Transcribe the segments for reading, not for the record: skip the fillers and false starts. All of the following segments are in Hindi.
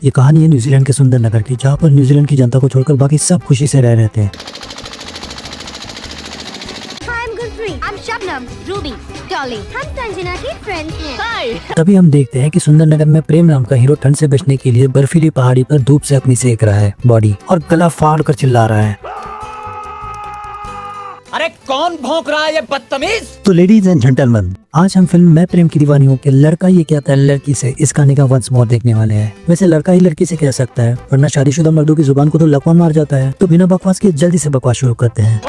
ये कहानी है न्यूजीलैंड के सुंदर नगर की, जहाँ पर न्यूजीलैंड की जनता को छोड़कर बाकी सब खुशी से रह रहते हैं। हम संजना की फ्रेंड्स हैं। तभी हम देखते हैं कि सुंदर नगर में प्रेम नाम का हीरो ठंड से बचने के लिए बर्फीली पहाड़ी पर धूप से अपनी सेक रहा है बॉडी, और गला फाड़ कर चिल्ला रहा है, अरे कौन भौंक रहा है ये बदतमीज। तो लेडीज एंड जेंटलमैन, आज हम फिल्म मैं प्रेम की दीवानी हूँ कि लड़का ये कहता है लड़की से इस कहानी का वंस मोर देखने वाले हैं। वैसे लड़का ही लड़की से कह सकता है, वरना शादीशुदा मर्दों की जुबान को तो लकवा मार जाता है। तो बिना बकवास के जल्दी से बकवास शुरू करते हैं।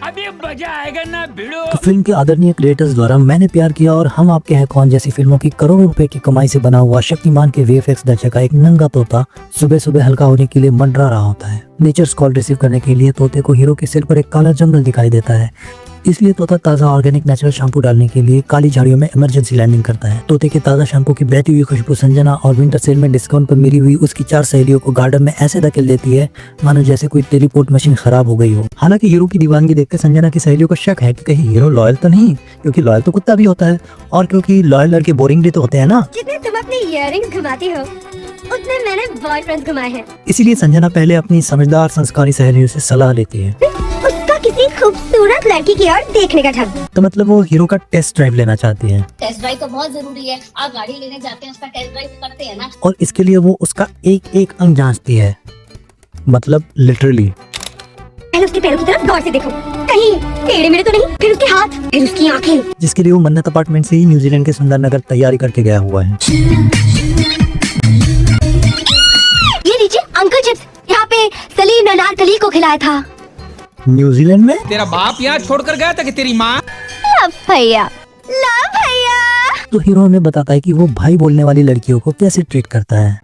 अभी मजा आएगा ना भिड़ो। तो फिल्म के आदरणीय क्रिएटर्स द्वारा मैंने प्यार किया और हम आपके हैं कौन जैसी फिल्मों की करोड़ों रुपए की कमाई से बना हुआ शक्तिमान के वीएफएक्स दर्शक का एक नंगा तोता सुबह सुबह हल्का होने के लिए मंडरा रहा होता है। नेचर्स कॉल रिसीव करने के लिए तोते को हीरो के सिर पर एक काला जंगल दिखाई देता है, इसलिए तोता ताज़ा ऑर्गेनिक नेचुरल शैम्पू डालने के लिए काली झाड़ियों में इमरजेंसी लैंडिंग करता है। तोते के ताज़ा शैम्पू की बहती हुई खुशबू संजना और विंटर सेल में डिस्काउंट पर मिली हुई उसकी 4 सहेलियों को गार्डन में ऐसे धकेल देती है मानो जैसे कोई टेलीपोर्ट मशीन खराब हो गई हो। हालांकि हीरो की दीवानगी देखकर संजना की सहेलियों को शक है कि कहीं हीरो लॉयल तो नहीं, क्योंकि लॉयल तो कुत्ता भी होता है और क्योंकि लॉयल लड़के बोरिंग भी तो होते हैं ना। जितने तुम अपने इयररिंग्स घुमाती हो उतने मैंने बॉयफ्रेंड्स घुमाए हैं। इसीलिए संजना पहले अपनी समझदार संस्कारी सहेलियों से सलाह लेती है। उसका किसी खूबसूरत लड़की की ओर देखने का ढंग। तो मतलब वो हीरो का टेस्ट ड्राइव लेना चाहती है। टेस्ट ड्राइव तो बहुत जरूरी है। आप गाड़ी लेने जाते हैं उसका टेस्ट ड्राइव करते हैं ना। और इसके लिए वो उसका एक एक अंग जांचती है, मतलब लिटरली। पहले उसके पैरों की तरफ गौर से देखो, कहीं टेढ़े मेढ़े तो नहीं, फिर उसके हाथ, फिर उसकी आंखें। जिसके लिए वो मन्नत अपार्टमेंट से ही न्यूजीलैंड के सुंदर नगर तैयारी करके गया हुआ है। ये लीजिए अंकल चिप्स, यहाँ पे सलीम ने अनारकली को खिलाया था। न्यूजीलैंड में तेरा बाप यहाँ छोड़कर गया था कि तेरी माँ। भैया ला भैया। तो हीरो हमें बताता है कि वो भाई बोलने वाली लड़कियों को कैसे ट्रीट करता है।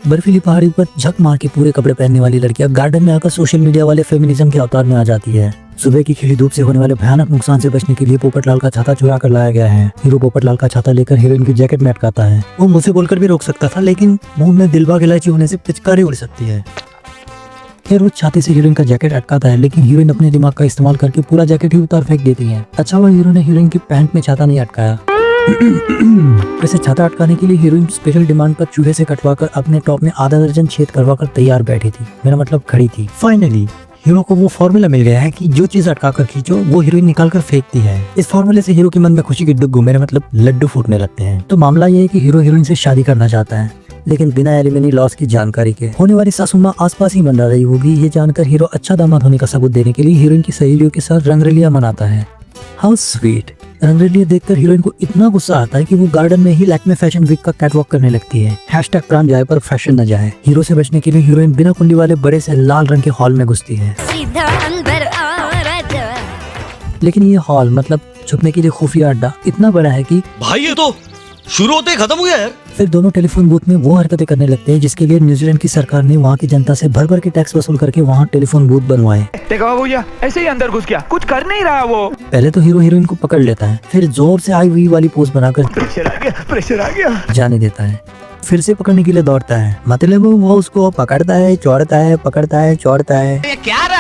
बर्फीली पहाड़ी पर झक मार के पूरे कपड़े पहनने वाली लड़कियां गार्डन में आकर सोशल मीडिया वाले फेमिनिज्म के अवतार में आ जाती है। सुबह की खिली धूप से होने वाले भयानक नुकसान से बचने के लिए पोपटलाल का छाता चुरा कर लाया गया है। हीरो पोपटलाल का छाता लेकर हीरोइन की जैकेट में अटकाता है। वो मुंह से बोलकर भी रोक सकता था, लेकिन मुंह में दिलबाग इलायची होने से पिचकारी उड़ सकती है। फिर वो छाती से हीरोइन का जैकेट अटकाता है, लेकिन हीरोइन अपने दिमाग का इस्तेमाल करके पूरा जैकेट ही उतार फेंक देती है। अच्छा हुआ हीरो ने हीरोइन की पैंट में छाता नहीं अटकाया। वैसे छाता अटकाने के लिए हीरोइन स्पेशल डिमांड पर चूहे से कटवाकर अपने टॉप में आधा दर्जन छेद करवाकर तैयार बैठी थी, मेरा मतलब खड़ी थी। फाइनली हीरो को वो फॉर्मूला मिल गया है कि जो चीज अटका कर खींचो वो हीरोइन निकाल कर फेंकती है। इस फॉर्मूले से हीरो के मन में खुशी की डुग्गू, मेरा मतलब लड्डू फूटने लगते हैं। तो मामला ये है कि हीरो हीरोइन से शादी करना चाहता है, लेकिन बिना एलिमनी लॉस की जानकारी के। होने वाली सासू माँ आसपास ही मंडरा रही होगी। ये जानकर हीरो अच्छा दामाद होने का सबूत देने के लिए हीरोइन की सहेलियों के साथ रंगरलिया मनाता है। How sweet. रंगरलिया देखकर हीरोइन को इतना गुस्सा आता है कि वो गार्डन में ही लैक्मे फैशन वीक का कैटवॉक करने लगती है। हैशटैग प्राण जाए पर फैशन न जाए। हीरो से बचने के लिए हीरोइन बिना कुंडी वाले बड़े से लाल रंग के हॉल में घुसती है। सीधा अंदर आ राजा। लेकिन ये हॉल मतलब छुपने के लिए खुफिया अड्डा इतना बड़ा है कि भाई ये तो शुरू होते ही खत्म हो गया यार। फिर दोनों टेलीफोन बूथ में वो हरकतें करने लगते हैं जिसके लिए न्यूजीलैंड की सरकार ने वहाँ की जनता से भर भर के टैक्स वसूल करके वहाँ टेलीफोन बूथ बनवाए। देखा भैया ऐसे ही अंदर घुस गया, कुछ कर नहीं रहा वो। पहले तो हीरो हीरोइन को पकड़ लेता है, फिर जोर से आई हुई वाली पोज बनाकर प्रेशर आ गया जाने देता है। फिर से पकड़ने के लिए दौड़ता है, मतलब वो उसको पकड़ता है, चौड़ता है, पकड़ता है, चौड़ता है। ये क्या रहा?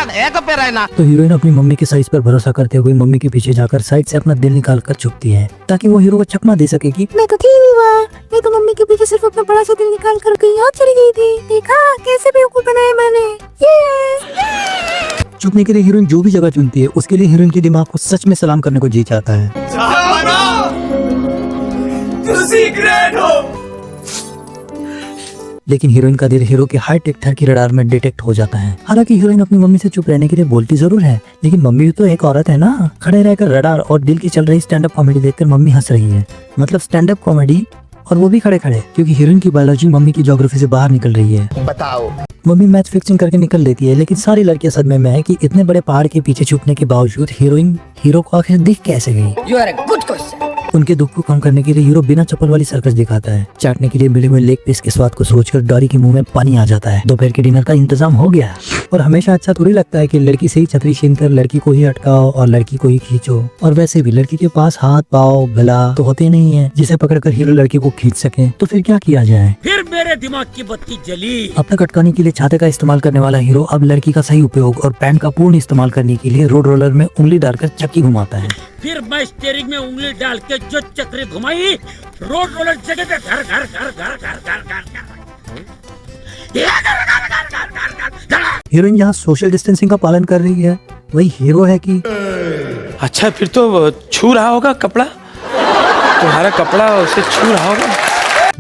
तो हीरोइन अपनी मम्मी के साइज पर भरोसा करते हुए मम्मी के पीछे जाकर साइड से अपना दिल निकाल कर छुपती है, ताकि वो हीरो को चकमा दे सके कि मैं तो थी भी वहाँ, मैं तो मम्मी के पीछे सिर्फ अपना बड़ा सा दिल निकाल कर कहीं और चली गई थी। देखा कैसे बेवकूफ बनाया मैंने। छुपने के लिए हीरोइन जो भी जगह चुनती है उसके लिए हीरोइन के दिमाग को सच में सलाम करने को जी चाहता है। लेकिन हीरोइन का दिल हीरो के हाई टेक थर की रडार में डिटेक्ट हो जाता है। हालांकि हीरोइन अपनी मम्मी से चुप रहने के लिए बोलती जरूर है, लेकिन मम्मी भी तो एक औरत है ना। खड़े रहकर रडार और दिल की चल रही स्टैंड अप कॉमेडी देखकर मम्मी हंस रही है, मतलब स्टैंड अप कॉमेडी, और वो भी खड़े खड़े, क्योंकि हीरोइन की बायोलॉजी मम्मी की ज्योग्राफी से बाहर निकल रही है। बताओ। मम्मी मैच फिक्सिंग करके निकल देती है, लेकिन सारी लड़कियां सदमे में है कि इतने बड़े पहाड़ के पीछे छुपने के बावजूद हीरोइन हीरो को आखिर दिख कैसे गई। You are a good question. उनके दुख को कम करने के लिए हीरो बिना चप्पल वाली सर्कस दिखाता है। चाटने के लिए मिले हुए लेग पीस के स्वाद को सोचकर डॉरी के मुंह में पानी आ जाता है। दोपहर के डिनर का इंतजाम हो गया। और हमेशा अच्छा थोड़ी लगता है कि लड़की से ही छतरी छीनकर लड़की को ही अटकाओ और लड़की को ही खींचो। और वैसे भी लड़की के पास हाथ पाँव गला तो होते नहीं है जिसे पकड़कर हीरो लड़की को खींच सके। तो फिर क्या किया जाए? फिर मेरे दिमाग की बत्ती जली। अब तक अटकाने के लिए छाते का इस्तेमाल करने वाला हीरो अब लड़की का सही उपयोग और पैंट का पूर्ण इस्तेमाल करने के लिए रोड रोलर में उंगली डालकर चक्की घुमाता है। फिर मैं स्टीयरिंग में उंगली डाल के जो चक्री घुमाई, रोड रोलर जगह पे घर घर घर घर घर घर घर हीरोइन यहाँ सोशल डिस्टेंसिंग का पालन कर रही है। वही हीरो है कि अच्छा फिर तो छू रहा होगा कपड़ा, तुम्हारा कपड़ा उसे छू रहा होगा।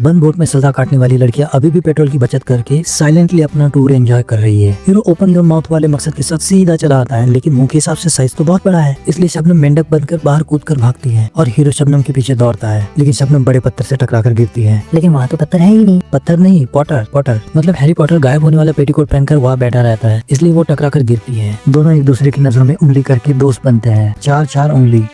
बंद बोट में सजा काटने वाली लड़कियां अभी भी पेट्रोल की बचत करके साइलेंटली अपना टूर एंजॉय कर रही है। हीरो ओपन योर माउथ वाले मकसद के साथ सीधा चला आता है, लेकिन मुंह के हिसाब से साइज तो बहुत बड़ा है, इसलिए शबनम मेंढक बनकर बाहर कूदकर भागती है और हीरो शबनम के पीछे दौड़ता है, लेकिन शबनम बड़े पत्थर से टकराकर गिरती है। लेकिन वहाँ तो पत्थर है ही नहीं। पत्थर नहीं, पॉटर। पॉटर मतलब हैरी पॉटर गायब होने वाला पेटीकोट पहनकर वहाँ बैठा रहता है, इसलिए वो टकराकर गिरती है। दोनों एक दूसरे की नजरों में उंगली करके दोस्त बनते हैं। 4-4 उंगली।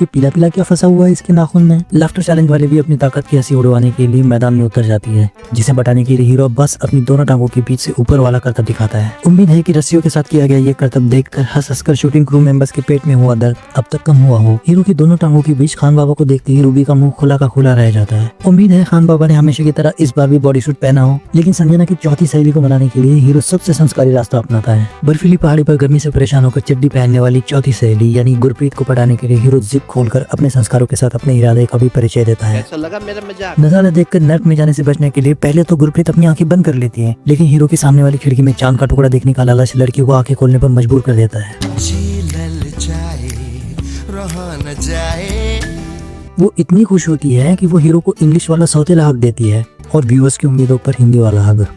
ये पीला पीला क्या फंसा हुआ है इसके नाखून में? लाफ्टर चैलेंज वाले भी अपनी ताकत की हंसी उड़वाने के लिए मैदान में उतर जाती है, जिसे बटाने के लिए हीरो बस अपनी दोनों टांगों के बीच से ऊपर वाला करतब दिखाता है। उम्मीद है कि रस्सियों के साथ किया गया ये करतब देखकर हंस-हंसकर शूटिंग क्रू मेंबर्स के पेट में हुआ दर्द अब तक कम हुआ हो। हीरो की दोनों टांगों के बीच खान बाबा को देखते ही रूबी का मुंह खुला का खुला रह जाता है। उम्मीद है खान बाबा ने हमेशा की तरह इस बार भी बॉडी सूट पहना हो, लेकिन संजना की चौथी सहेली को मनाने के लिए हीरो सबसे संस्कारी रास्ता अपनाता है। बर्फीली पहाड़ी पर गर्मी से परेशान होकर चड्डी पहनने वाली चौथी सहेली यानी गुरप्रीत को पटाने के लिए हीरो जिप खोलकर अपने संस्कारों के साथ अपने इरादे का भी परिचय देता है। ऐसा लगा मेरा मजाक। नजारा देखकर नर्क में जाने से बचने के लिए पहले तो गुरप्रीत अपनी आंखें बंद कर लेती है, लेकिन हीरो के सामने वाली खिड़की में चांद का टुकड़ा देखने का लालच लड़की को आंखें खोलने पर मजबूर कर देता है। वो इतनी खुश होती है कि वो हीरो को इंग्लिश वाला सौतेला हक देती है और व्यूअर्स की उम्मीदों पर हिंदी वाला हक।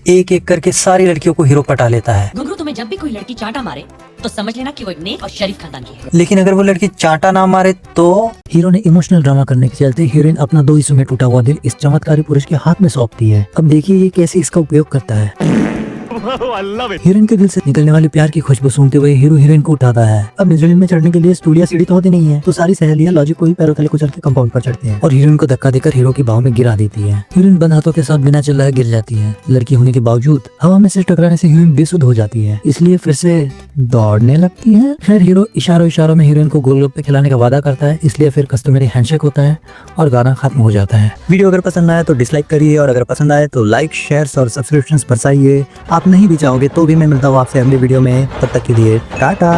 एक एक करके सारी लड़कियों को हीरो पटा लेता है। घुंघरू, तुम्हें जब भी कोई लड़की चांटा मारे तो समझ लेना कि वो एक नेक और शरीफ खानदान की है। लेकिन अगर वो लड़की चांटा ना मारे तो? हीरो ने इमोशनल ड्रामा करने के चलते हीरोइन अपना 2 हिस्सों में टूटा हुआ दिल इस चमत्कारी पुरुष के हाथ में सौंपती है। अब देखिए ये कैसे इसका उपयोग करता है। हीरोइन के दिल से निकलने वाली प्यार की खुशबू सूंघते हुए हीरो हीरोइन को उठाता है। अब न्यूजीलैंड में चढ़ने के लिए स्टूल या सीढ़ी तो होती नहीं है, तो सारी सहेलियां लॉजिक को ही पैरों तले कुचल के कंपाउंड पर चढ़ती हैं और हीरोइन को धक्का देकर हीरो की बाहों में गिरा देती है। हीरोइन बंद हाथों के साथ बिना चिल्लाए गिर जाती है। लड़की होने के बावजूद हवा में से टकराने से हीरोइन बेसुध हो जाती है, इसलिए फिर से दौड़ने लगती है। फिर हीरो इशारों में हीरोइन को गोलगप्पे खिलाने का वादा करता है, इसलिए फिर कस्टमरी हैंडशेक होता है और गाना खत्म हो जाता है। वीडियो अगर पसंद आया तो डिसलाइक करिए और अगर पसंद आए तो लाइक, शेयर और सब्सक्रिप्शन बरसाइए। आप नहीं भी चाहोगे तो भी मैं मिलता हूँ आपसे अगली वीडियो में। तब तक के लिए टाटा।